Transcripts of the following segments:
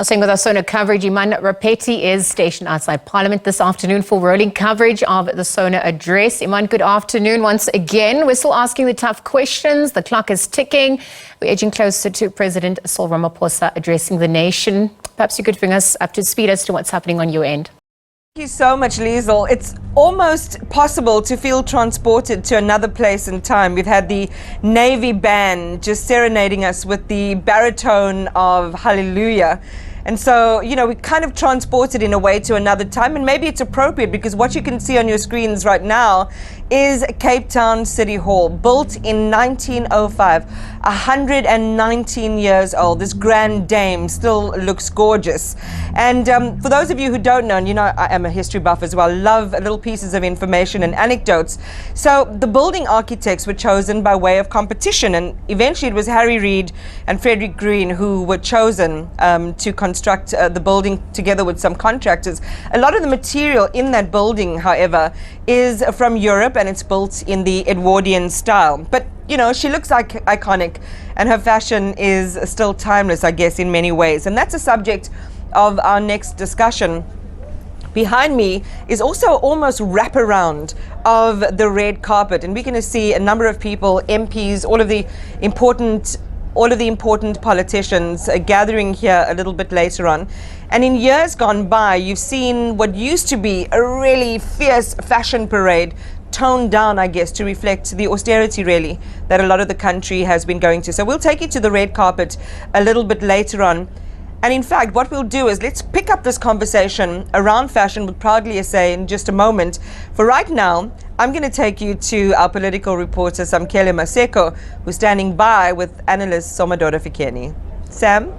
Staying with our SONA coverage, Iman Rapeti is stationed outside Parliament this afternoon for rolling coverage of the SONA address. Iman, good afternoon once again. We're still asking the tough questions. The clock is ticking. We're edging closer to President Cyril Ramaphosa addressing the nation. Perhaps you could bring us up to speed as to what's happening on your end. Thank you so much, Liesl. It's almost possible to feel transported to another place and time. We've had the Navy band just serenading us with the baritone of Hallelujah. And so, you know, we kind of transported in a way to another time, and maybe it's appropriate because what you can see on your screens right now is Cape Town City Hall, built in 1905, 119 years old. This grand dame still looks gorgeous. And for those of you who don't know, and you know I am a history buff as well, love little pieces of information and anecdotes. So the building architects were chosen by way of competition, and eventually it was Harry Reid and Frederick Green who were chosen to construct the building together with some contractors. A lot of the material in that building, however, is from Europe, and it's built in the Edwardian style. But you know, she looks like iconic, and her fashion is still timeless, I guess, in many ways. And that's a subject of our next discussion. Behind me is also almost wraparound of the red carpet, and we're going to see a number of people, MPs, all of the important politicians gathering here a little bit later on. And in years gone by, you've seen what used to be a really fierce fashion parade toned down, I guess, to reflect the austerity, really, that a lot of the country has been going to. So we'll take you to the red carpet a little bit later on. And in fact, what we'll do is let's pick up this conversation around fashion with Proudly SA in just a moment. For right now, I'm going to take you to our political reporter, Samkele Maseko, who's standing by with analyst Somadora Fikeni. Sam?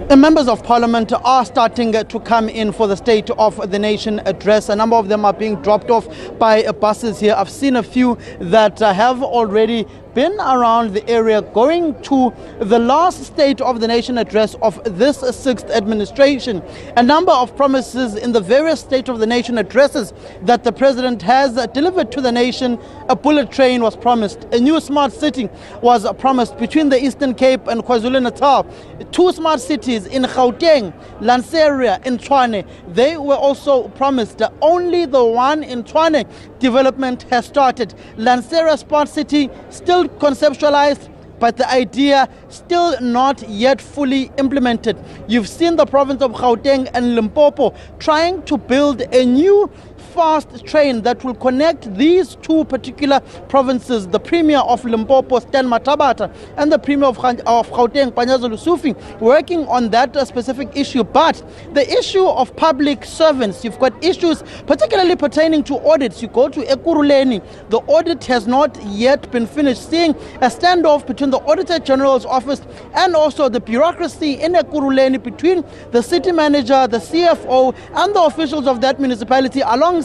The members of parliament are starting to come in for the State of the Nation address. A number of them are being dropped off by buses here. I've seen a few that have already been around the area going to the last State of the Nation address of this sixth administration. A number of promises in the various State of the Nation addresses that the president has delivered to the nation. A bullet train was promised. A new smart city was promised between the Eastern Cape and KwaZulu-Natal. Two smart cities in Gauteng, Lanseria, in Tshwane. They were also promised. Only the one in Tshwane development has started. Lanseria Smart City still conceptualized, but the idea still not yet fully implemented. You've seen the province of Gauteng and Limpopo trying to build a new fast train that will connect these two particular provinces. The Premier of Limpopo, Stan Matabata, and the Premier of Gauteng, Panyaza Lusufi, working on that specific issue. But the issue of public servants, you've got issues particularly pertaining to audits. You go to Ekurhuleni, the audit has not yet been finished, seeing a standoff between the Auditor General's office and also the bureaucracy in Ekurhuleni between the city manager, the CFO, and the officials of that municipality, alongside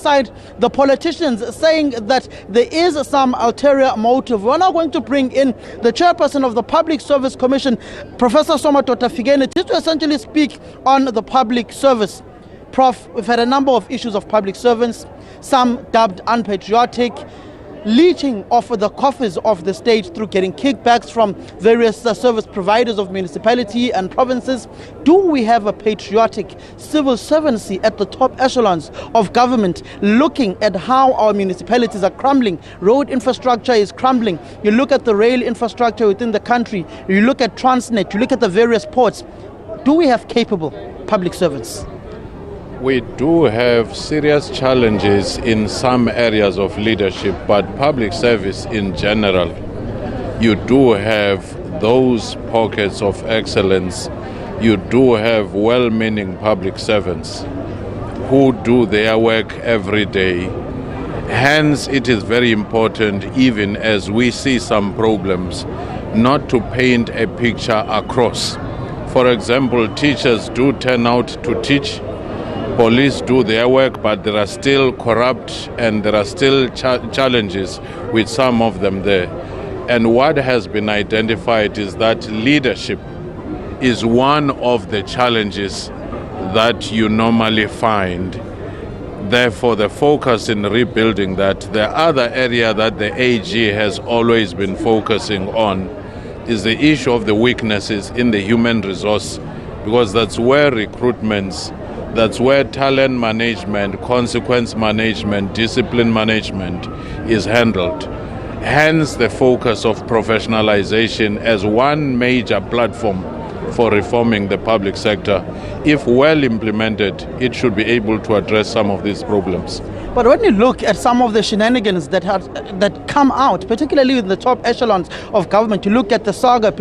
the politicians, saying that there is some ulterior motive. We're now going to bring in the chairperson of the Public Service Commission, Professor Somadora Fikeni, to essentially speak on the public service. Prof, we've had a number of issues of public servants, some dubbed unpatriotic, leeching off the coffers of the state through getting kickbacks from various service providers of municipality and provinces. Do we have a patriotic civil servancy at the top echelons of government, looking at how our municipalities are crumbling? Road infrastructure is crumbling. You look at the rail infrastructure within the country, you look at Transnet, you look at the various ports. Do we have capable public servants? We do have serious challenges in some areas of leadership, but public service in general, you do have those pockets of excellence. You do have well-meaning public servants who do their work every day. Hence, it is very important, even as we see some problems, not to paint a picture across. For example, teachers do turn out to teach. Police do their work, but there are still corrupt and there are still challenges with some of them there. And what has been identified is that leadership is one of the challenges that you normally find. Therefore, the focus in rebuilding that, the other area that the AG has always been focusing on is the issue of the weaknesses in the human resource because that's where recruitments, that's where talent management, consequence management, discipline management is handled. Hence the focus of professionalization as one major platform for reforming the public sector. If well implemented, it should be able to address some of these problems. But when you look at some of the shenanigans that come out, particularly in the top echelons of government, you look at the saga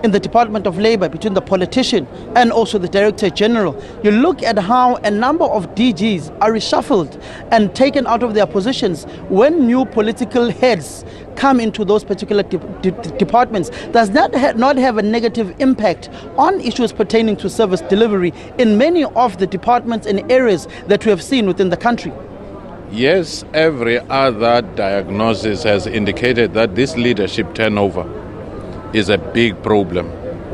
in the Department of Labor, between the politician and also the Director General. You look at how a number of DGs are reshuffled and taken out of their positions when new political heads come into those particular departments. Does that not have a negative impact on issues pertaining to service delivery in many of the departments and areas that we have seen within the country? Yes, every other diagnosis has indicated that this leadership turnover is a big problem.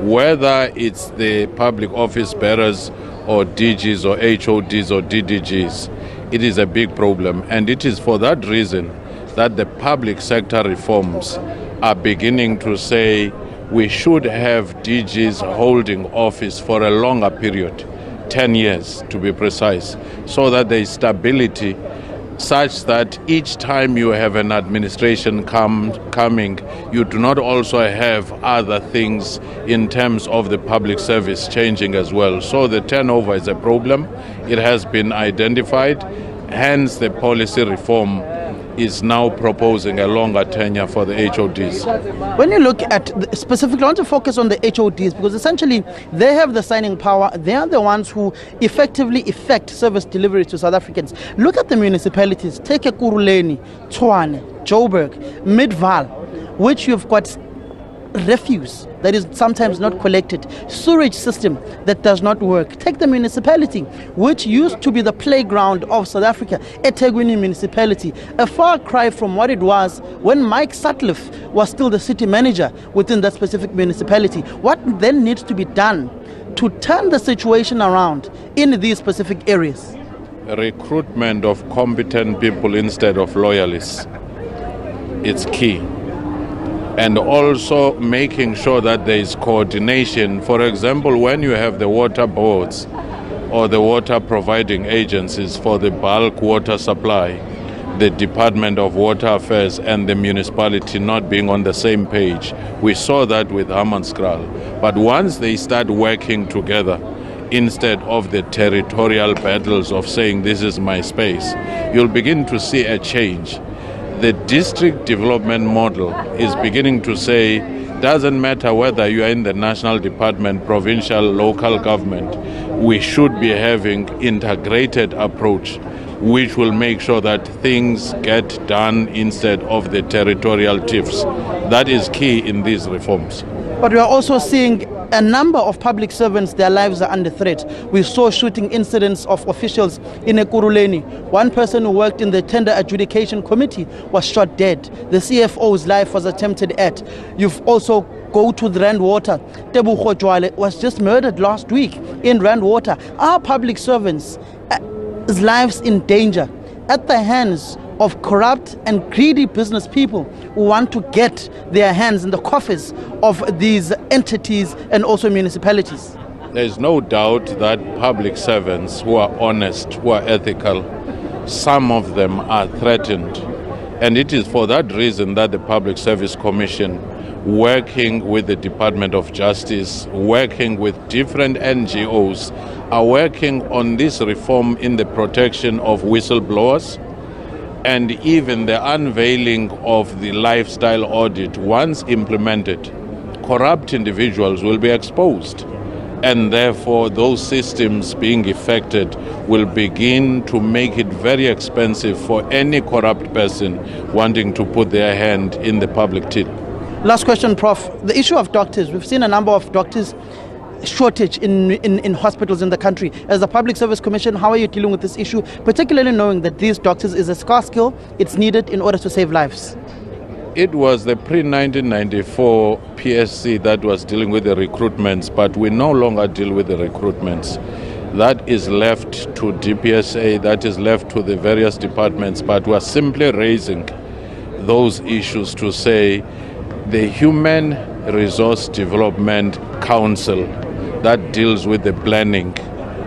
Whether it's the public office bearers or DGs or HODs or DDGs, it is a big problem. And it is for that reason that the public sector reforms are beginning to say we should have DGs holding office for a longer period, 10 years to be precise, so that there is stability such that each time you have an administration coming, you do not also have other things in terms of the public service changing as well. So the turnover is a problem. It has been identified. Hence, the policy reform is now proposing a longer tenure for the HODs. When you look at specifically, I want to focus on the HODs because essentially they have the signing power. They are the ones who effectively effect service delivery to South Africans. Look at the municipalities. Take Ekurhuleni, Tshwane, Joburg, Midvaal, which you've got refuse that is sometimes not collected, sewage system that does not work. Take the municipality, which used to be the playground of South Africa, eThekwini municipality, a far cry from what it was when Mike Sutcliffe was still the city manager within that specific municipality. What then needs to be done to turn the situation around in these specific areas? Recruitment of competent people instead of loyalists. It's key. And also making sure that there is coordination. For example, when you have the water boards or the water providing agencies for the bulk water supply, the Department of Water Affairs and the municipality not being on the same page. We saw that with Hammanskraal. But once they start working together, instead of the territorial battles of saying this is my space, you'll begin to see a change. The district development model is beginning to say, doesn't matter whether you are in the national department, provincial, local government, we should be having integrated approach, which will make sure that things get done instead of the territorial tiffs. That is key in these reforms. But we are also seeing a number of public servants, their lives are under threat. We saw shooting incidents of officials in Ekurhuleni. One person who worked in the tender adjudication committee was shot dead. The CFO's life was attempted at. You've also go to the Rand Water. Tebogo Jwale was just murdered last week in Rand Water. Our public servants' lives in danger at the hands of corrupt and greedy business people who want to get their hands in the coffers of these entities and also municipalities. There's no doubt that public servants who are honest, who are ethical, some of them are threatened. And it is for that reason that the Public Service Commission, working with the Department of Justice, working with different NGOs, are working on this reform in the protection of whistleblowers, and even the unveiling of the lifestyle audit. Once implemented, corrupt individuals will be exposed, and therefore those systems being affected will begin to make it very expensive for any corrupt person wanting to put their hand in the public till. Last question, Prof. The issue of doctors. We've seen a number of doctors shortage in hospitals in the country. As the Public Service Commission, how are you dealing with this issue, particularly knowing that these doctors is a scarce skill, it's needed in order to save lives? It was the pre-1994 PSC that was dealing with the recruitments, but we no longer deal with the recruitments. That is left to DPSA, that is left to the various departments, but we are simply raising those issues to say the Human Resource Development Council that deals with the planning,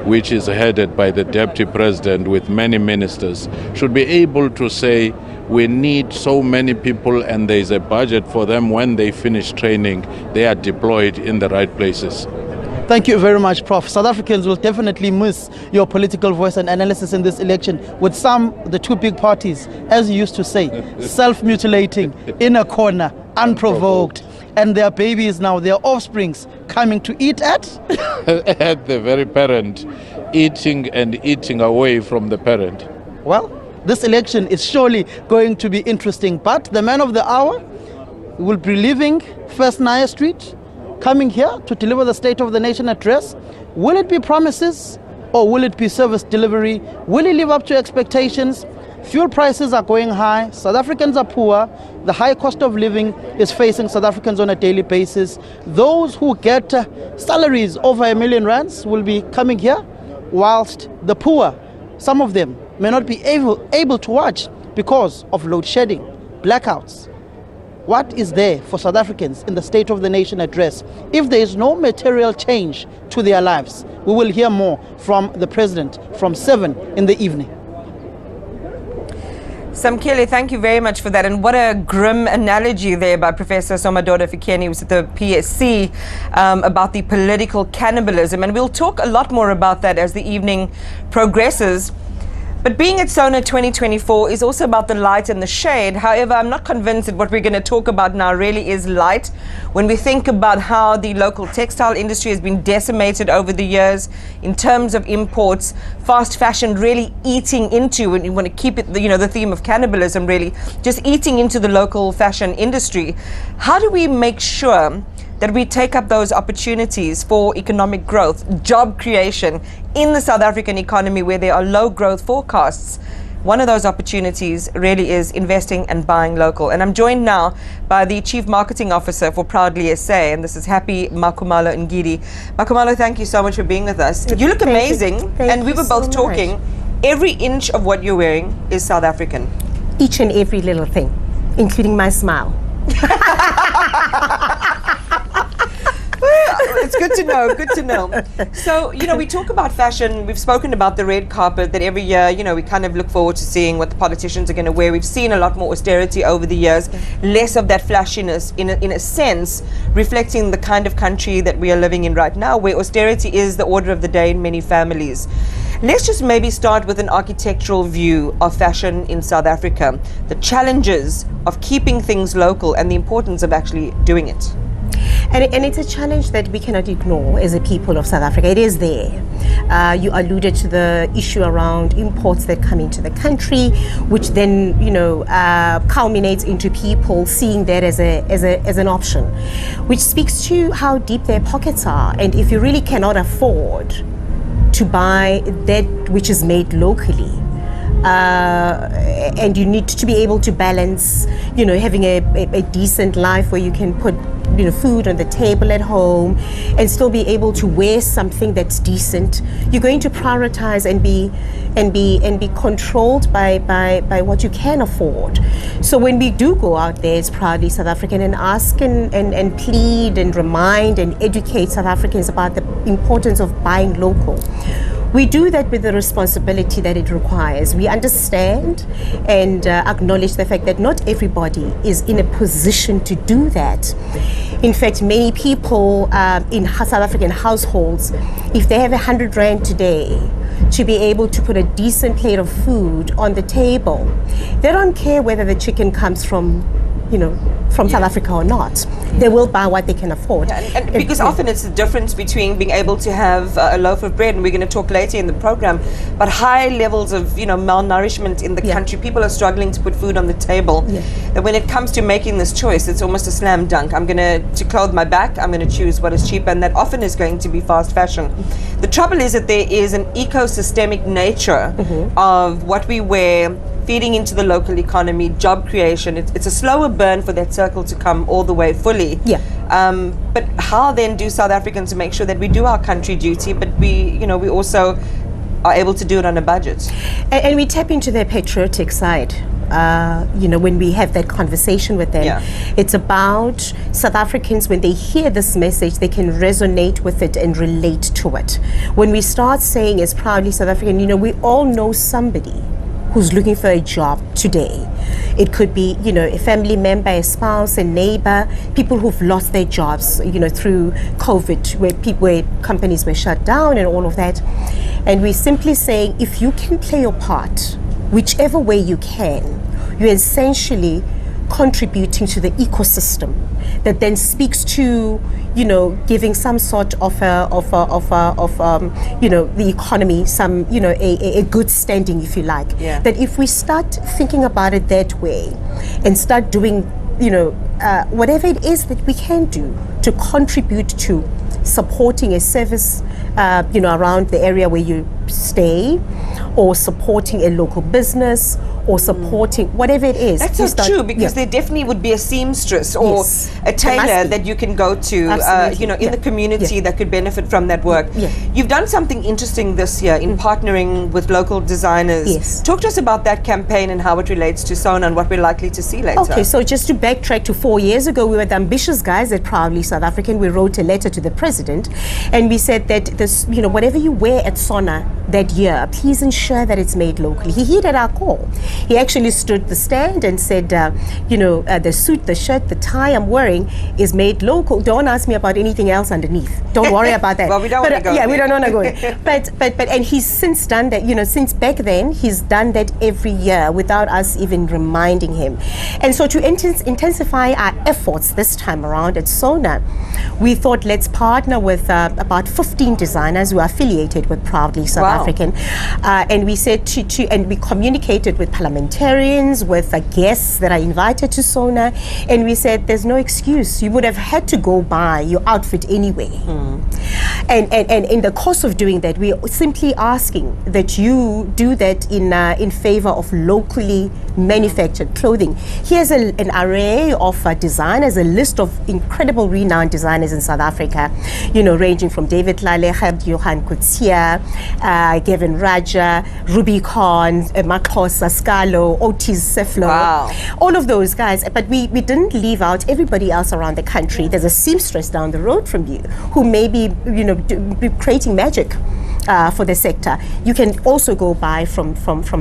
which is headed by the Deputy President with many ministers, should be able to say, we need so many people and there is a budget for them. When they finish training, they are deployed in the right places. Thank you very much, Prof. South Africans will definitely miss your political voice and analysis in this election, with the two big parties, as you used to say, self-mutilating in a corner, unprovoked, and their babies now, their offsprings, coming to eat at? At the very parent, eating and eating away from the parent. Well, this election is surely going to be interesting, but the man of the hour will be leaving First Naya Street, coming here to deliver the State of the Nation address. Will it be promises or will it be service delivery? Will he live up to expectations? Fuel prices are going high. South Africans are poor. The high cost of living is facing South Africans on a daily basis. Those who get salaries over R1 million will be coming here, whilst the poor, some of them, may not be able to watch because of load shedding, blackouts. What is there for South Africans in the State of the Nation address if there is no material change to their lives? We will hear more from the President from 7 in the evening. Samkele, thank you very much for that. And what a grim analogy there by Professor Somadoda Fikeni, who's at the PSC, about the political cannibalism. And we'll talk a lot more about that as the evening progresses. But being at SONA 2024 is also about the light and the shade. However, I'm not convinced that what we're going to talk about now really is light. When we think about how the local textile industry has been decimated over the years in terms of imports, fast fashion really eating into, and you want to keep it, the theme of cannibalism really, just eating into the local fashion industry. How do we make sure that we take up those opportunities for economic growth, job creation in the South African economy where there are low growth forecasts? One of those opportunities really is investing and buying local. And I'm joined now by the Chief Marketing Officer for Proudly SA, and this is Happy Makhumalo Ngidi. Makhumalo, thank you so much for being with us. You look amazing, and we were both talking. Every inch of what you're wearing is South African. Each and every little thing, including my smile. It's good to know, good to know. So, we talk about fashion. We've spoken about the red carpet that every year, we kind of look forward to seeing what the politicians are going to wear. We've seen a lot more austerity over the years, less of that flashiness, in a sense, reflecting the kind of country that we are living in right now, where austerity is the order of the day in many families. Let's just maybe start with an architectural view of fashion in South Africa, the challenges of keeping things local and the importance of actually doing it. And it's a challenge that we cannot ignore as a people of South Africa. It is there. You alluded to the issue around imports that come into the country, which then, culminates into people seeing that as an option, which speaks to how deep their pockets are. And if you really cannot afford to buy that which is made locally, and you need to be able to balance, having a decent life where you can put food on the table at home and still be able to wear something that's decent, you're going to prioritize and be controlled by what you can afford. So when we do go out there as Proudly South African and ask and plead and remind and educate South Africans about the importance of buying local, we do that with the responsibility that it requires. We understand and acknowledge the fact that not everybody is in a position to do that. In fact, many people in South African households, if they have 100 Rand today to be able to put a decent plate of food on the table, they don't care whether the chicken comes from South Africa or not. They will buy what they can afford. And because often it's the difference between being able to have a loaf of bread, and we're going to talk later in the program, but high levels of malnourishment in the country. People are struggling to put food on the table. And when it comes to making this choice, it's almost a slam dunk. I'm going to clothe my back, I'm going to choose what is cheap, and that often is going to be fast fashion. The trouble is that there is an ecosystemic nature of what we wear, feeding into the local economy, job creation. It's a slower burn for that circle to come all the way fully. But how then do South Africans make sure that we do our country duty, but we also are able to do it on a budget? And we tap into their patriotic side. when we have that conversation with them. Yeah. It's about South Africans, when they hear this message, they can resonate with it and relate to it. When we start saying as proudly South African, we all know somebody who's looking for a job today. It could be, a family member, a spouse, a neighbor, people who've lost their jobs, through COVID, where companies were shut down and all of that. And we're simply saying, if you can play your part, whichever way you can, you're essentially contributing to the ecosystem that then speaks to, giving some sort of the economy some, a good standing, if you like. Yeah. That if we start thinking about it that way and start doing, whatever it is that we can do to contribute to supporting a service, around the area where you stay, or supporting a local business, or supporting whatever it is. That's so true, because there definitely would be a seamstress or Yes. a tailor that you can go to, Absolutely. in the community Yeah. that could benefit from that work. Yeah. You've done something interesting this year in partnering with local designers. Yes. Talk to us about that campaign and how it relates to SONA and what we're likely to see later. Okay, so just to backtrack to 4 years ago, we were the ambitious guys at Proudly South African. We wrote a letter to the president, and we said that this, whatever you wear at SONA that year, please ensure that it's made locally. He heeded our call. He actually stood the stand and said, the suit, the shirt, the tie I'm wearing is made local. Don't ask me about anything else underneath. Don't worry about that. Well, we don't want to go Yeah, there. we don't want to go there. And he's since done that. Since back then, he's done that every year without us even reminding him. And so to intensify our efforts this time around at SONA, we thought let's partner with about 15 designers who are affiliated with Proudly South Wow. African, and we said and we communicated with parliamentarians, with guests that are invited to SONA, and we said there's no excuse. You would have had to go buy your outfit anyway. And in the course of doing that, we're simply asking that you do that in favor of locally manufactured clothing. Here's an array of designers, a list of incredible renowned designers in South Africa, ranging from David Lalehab, Johan Kutsia, Gavin Raja, Rubicon, Makosa, Scalo, Otis Seflo. Wow. All of those guys. But we didn't leave out everybody else around the country. There's a seamstress down the road from you who may be, be creating magic for the sector. You can also go buy from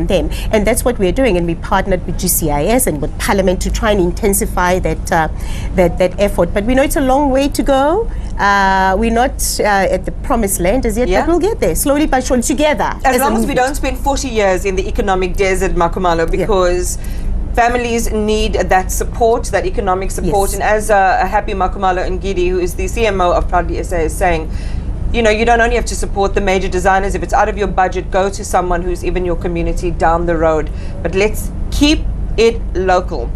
them. And that's what we're doing. And we partnered with GCIS and with Parliament to try and intensify that effort. But we know it's a long way to go. We're not at the promised land as yet, Yeah. but we'll get there slowly but surely together. As long a as we movement. don't spend 40 years in the economic desert, Makumalo, because families need that support, that economic support. Yes. And as a happy Makumalo Ngidi, who is the CMO of Proudly SA, is saying, you don't only have to support the major designers. If it's out of your budget, go to someone who's even your community down the road. But let's keep it local.